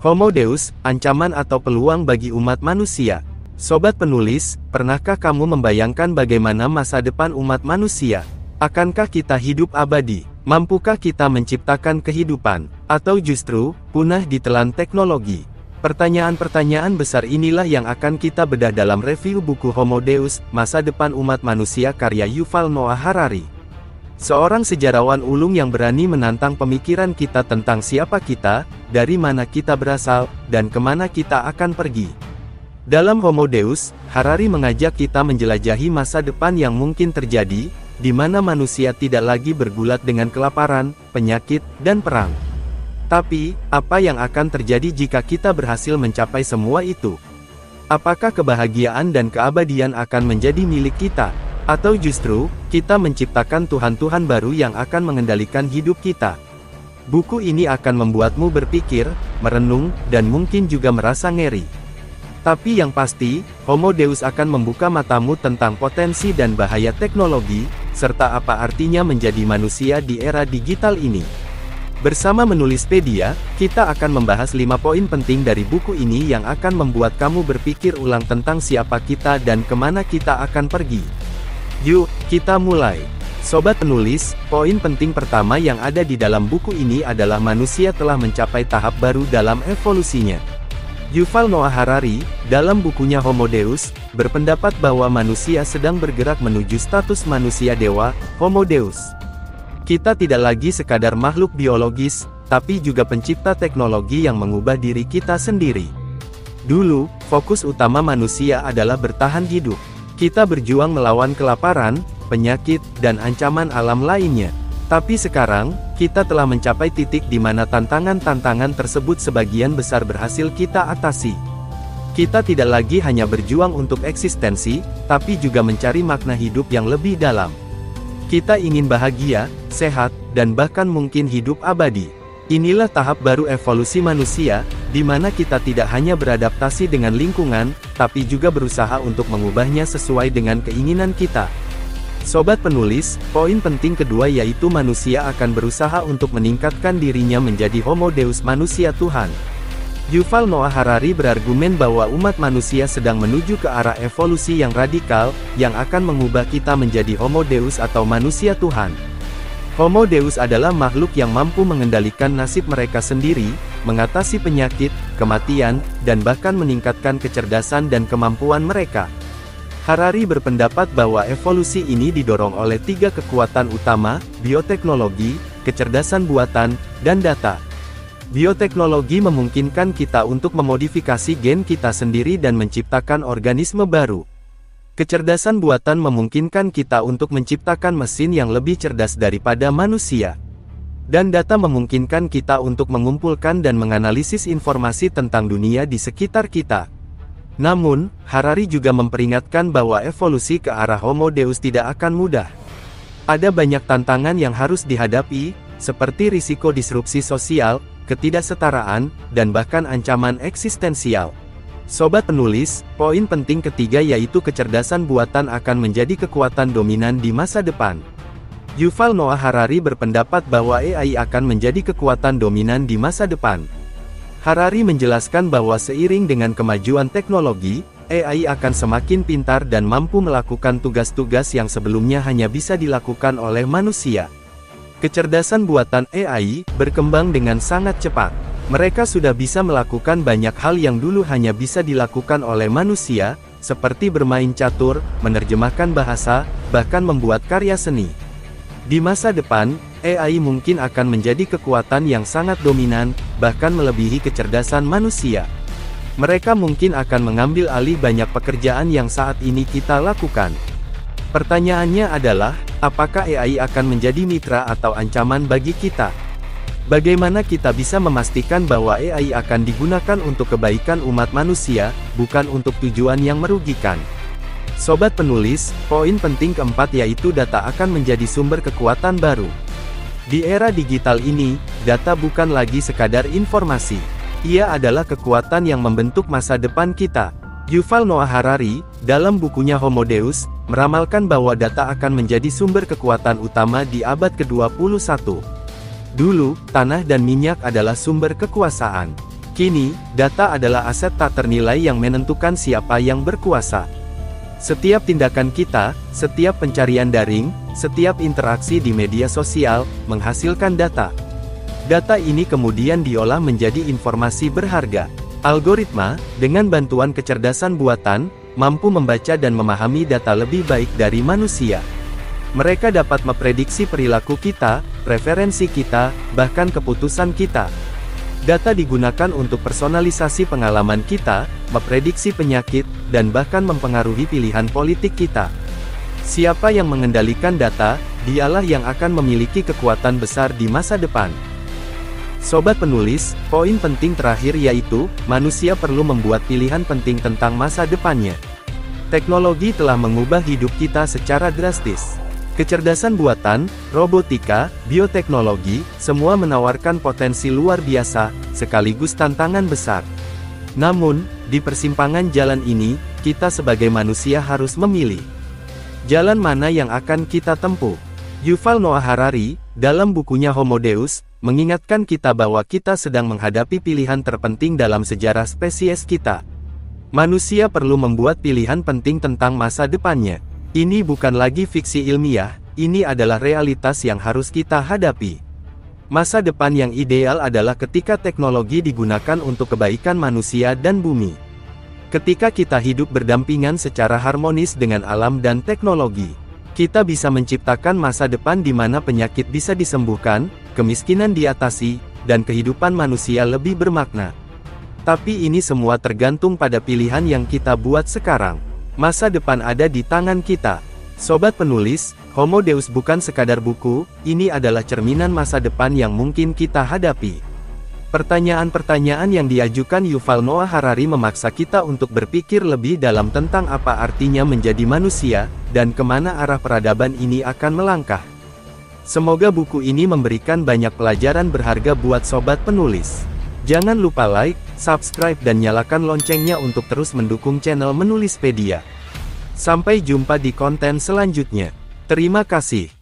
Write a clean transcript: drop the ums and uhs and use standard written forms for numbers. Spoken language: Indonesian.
Homo Deus, ancaman atau peluang bagi umat manusia. Sobat penulis, pernahkah kamu membayangkan bagaimana masa depan umat manusia? Akankah kita hidup abadi? Mampukah kita menciptakan kehidupan? Atau justru, punah ditelan teknologi? Pertanyaan-pertanyaan besar inilah yang akan kita bedah dalam review buku Homo Deus, Masa Depan Umat Manusia karya Yuval Noah Harari. Seorang sejarawan ulung yang berani menantang pemikiran kita tentang siapa kita, dari mana kita berasal, dan kemana kita akan pergi. Dalam Homo Deus, Harari mengajak kita menjelajahi masa depan yang mungkin terjadi, di mana manusia tidak lagi bergulat dengan kelaparan, penyakit, dan perang. Tapi, apa yang akan terjadi jika kita berhasil mencapai semua itu? Apakah kebahagiaan dan keabadian akan menjadi milik kita? Atau justru, kita menciptakan Tuhan-Tuhan baru yang akan mengendalikan hidup kita? Buku ini akan membuatmu berpikir, merenung, dan mungkin juga merasa ngeri. Tapi yang pasti, Homo Deus akan membuka matamu tentang potensi dan bahaya teknologi, serta apa artinya menjadi manusia di era digital ini. Bersama Menulispedia, kita akan membahas 5 poin penting dari buku ini yang akan membuat kamu berpikir ulang tentang siapa kita dan kemana kita akan pergi. Yuk, kita mulai. Sobat penulis, poin penting pertama yang ada di dalam buku ini adalah manusia telah mencapai tahap baru dalam evolusinya. Yuval Noah Harari, dalam bukunya Homo Deus, berpendapat bahwa manusia sedang bergerak menuju status manusia dewa, Homo Deus. Kita tidak lagi sekadar makhluk biologis, tapi juga pencipta teknologi yang mengubah diri kita sendiri. Dulu, fokus utama manusia adalah bertahan hidup. Kita berjuang melawan kelaparan, penyakit, dan ancaman alam lainnya. Tapi sekarang, kita telah mencapai titik di mana tantangan-tantangan tersebut sebagian besar berhasil kita atasi. Kita tidak lagi hanya berjuang untuk eksistensi, tapi juga mencari makna hidup yang lebih dalam. Kita ingin bahagia, sehat, dan bahkan mungkin hidup abadi. Inilah tahap baru evolusi manusia, di mana kita tidak hanya beradaptasi dengan lingkungan, tapi juga berusaha untuk mengubahnya sesuai dengan keinginan kita. Sobat penulis, poin penting kedua yaitu manusia akan berusaha untuk meningkatkan dirinya menjadi Homo Deus, manusia Tuhan. Yuval Noah Harari berargumen bahwa umat manusia sedang menuju ke arah evolusi yang radikal, yang akan mengubah kita menjadi Homo Deus atau manusia Tuhan. Homo Deus adalah makhluk yang mampu mengendalikan nasib mereka sendiri, mengatasi penyakit, kematian, dan bahkan meningkatkan kecerdasan dan kemampuan mereka. Harari berpendapat bahwa evolusi ini didorong oleh 3 kekuatan utama, bioteknologi, kecerdasan buatan, dan data. Bioteknologi memungkinkan kita untuk memodifikasi gen kita sendiri dan menciptakan organisme baru. Kecerdasan buatan memungkinkan kita untuk menciptakan mesin yang lebih cerdas daripada manusia. Dan data memungkinkan kita untuk mengumpulkan dan menganalisis informasi tentang dunia di sekitar kita. Namun, Harari juga memperingatkan bahwa evolusi ke arah Homo Deus tidak akan mudah. Ada banyak tantangan yang harus dihadapi, seperti risiko disrupsi sosial, ketidaksetaraan, dan bahkan ancaman eksistensial. Sobat penulis, poin penting ketiga yaitu kecerdasan buatan akan menjadi kekuatan dominan di masa depan. Yuval Noah Harari berpendapat bahwa AI akan menjadi kekuatan dominan di masa depan. Harari menjelaskan bahwa seiring dengan kemajuan teknologi, AI akan semakin pintar dan mampu melakukan tugas-tugas yang sebelumnya hanya bisa dilakukan oleh manusia. Kecerdasan buatan AI berkembang dengan sangat cepat. Mereka sudah bisa melakukan banyak hal yang dulu hanya bisa dilakukan oleh manusia, seperti bermain catur, menerjemahkan bahasa, bahkan membuat karya seni. Di masa depan, AI mungkin akan menjadi kekuatan yang sangat dominan, bahkan melebihi kecerdasan manusia. Mereka mungkin akan mengambil alih banyak pekerjaan yang saat ini kita lakukan. Pertanyaannya adalah, apakah AI akan menjadi mitra atau ancaman bagi kita? Bagaimana kita bisa memastikan bahwa AI akan digunakan untuk kebaikan umat manusia, bukan untuk tujuan yang merugikan? Sobat penulis, poin penting keempat yaitu data akan menjadi sumber kekuatan baru. Di era digital ini, data bukan lagi sekadar informasi. Ia adalah kekuatan yang membentuk masa depan kita. Yuval Noah Harari, dalam bukunya Homo Deus, meramalkan bahwa data akan menjadi sumber kekuatan utama di abad ke-21. Dulu, tanah dan minyak adalah sumber kekuasaan. Kini, data adalah aset tak ternilai yang menentukan siapa yang berkuasa. Setiap tindakan kita, setiap pencarian daring, setiap interaksi di media sosial, menghasilkan data. Data ini kemudian diolah menjadi informasi berharga. Algoritma, dengan bantuan kecerdasan buatan, mampu membaca dan memahami data lebih baik dari manusia. Mereka dapat memprediksi perilaku kita, preferensi kita, bahkan keputusan kita. Data digunakan untuk personalisasi pengalaman kita, memprediksi penyakit, dan bahkan mempengaruhi pilihan politik kita. Siapa yang mengendalikan data, dialah yang akan memiliki kekuatan besar di masa depan. Sobat penulis, poin penting terakhir yaitu, manusia perlu membuat pilihan penting tentang masa depannya. Teknologi telah mengubah hidup kita secara drastis. Kecerdasan buatan, robotika, bioteknologi, semua menawarkan potensi luar biasa, sekaligus tantangan besar. Namun, di persimpangan jalan ini, kita sebagai manusia harus memilih. Jalan mana yang akan kita tempuh? Yuval Noah Harari, dalam bukunya Homo Deus, mengingatkan kita bahwa kita sedang menghadapi pilihan terpenting dalam sejarah spesies kita. Manusia perlu membuat pilihan penting tentang masa depannya. Ini bukan lagi fiksi ilmiah, ini adalah realitas yang harus kita hadapi. Masa depan yang ideal adalah ketika teknologi digunakan untuk kebaikan manusia dan bumi. Ketika kita hidup berdampingan secara harmonis dengan alam dan teknologi, kita bisa menciptakan masa depan di mana penyakit bisa disembuhkan, kemiskinan diatasi, dan kehidupan manusia lebih bermakna. Tapi ini semua tergantung pada pilihan yang kita buat sekarang. Masa depan ada di tangan kita. Sobat penulis, Homo Deus bukan sekadar buku, ini adalah cerminan masa depan yang mungkin kita hadapi. Pertanyaan-pertanyaan yang diajukan Yuval Noah Harari memaksa kita untuk berpikir lebih dalam tentang apa artinya menjadi manusia, dan kemana arah peradaban ini akan melangkah. Semoga buku ini memberikan banyak pelajaran berharga buat sobat penulis. Jangan lupa like, subscribe dan nyalakan loncengnya untuk terus mendukung channel Menulispedia. Sampai jumpa di konten selanjutnya. Terima kasih.